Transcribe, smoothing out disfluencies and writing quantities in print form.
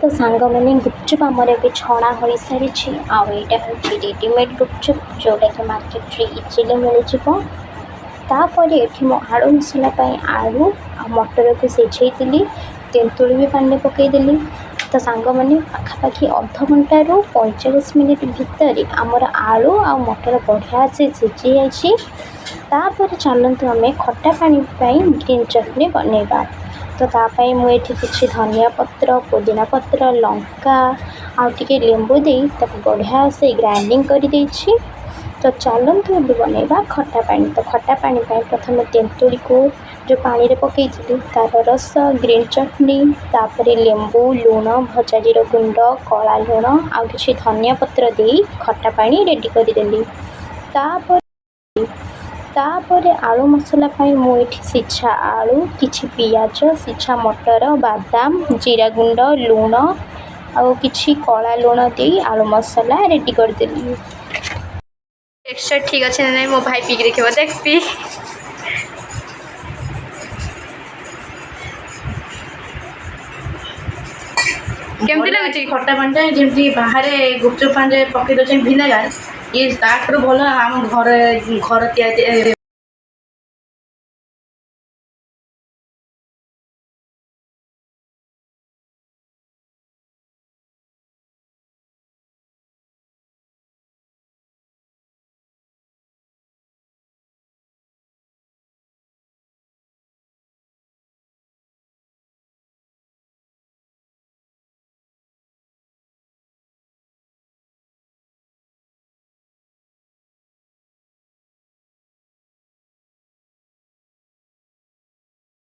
तो सांग मैंने गुपचुप आमर ए छणा हो सारी आईटा हूँ रेडीमेड गुपचुप जोटा कि मार्केट इजिली मिल जापर ये मो आलू मसला आलू आ मटर को सिझेली तेंतुड़ी भी पानी पकईदेली। तो सांग मैंने पाखापाखि अध घंटा रू 45 मिनिट भितर आमर आलू आ मटर बढ़िया से सिझी जापर चलतु आम खटा पानी ग्रीन चटनी बनइबा। तो तापाई मुझे किसी धनिया पत्र पुदीना पत्र लंका आउटे लेंबू दे बढ़िया से ग्राइंडिंग कर देछि। तो चलतु ये बनइबा खटा पानी। तो खटा पानी प्रथम तेंतुड़ी को जो पानी रे पकई तार रस ग्रीन चटनी तापर लेंबू लुण भजा जीरा गुंड कला लुण आउ कि धनिया पत्र दे खटा पानी रेडी करदेली। तापर आलू मसला मुझे सिझा आलू किछि पियाज सिझा मटर बादाम जीरा गुंड लुण आउ कि कला लुण दे आलू मसला रेडी करदेली। टेक्सचर ठीक अच्छे ना नहीं मो भाई पी देखिए देख पी केमती लगुच खट्टा पानी जमी बाहर गुपचुप पानी पकई दे भिनेगार ये ताकू भल आम घर घर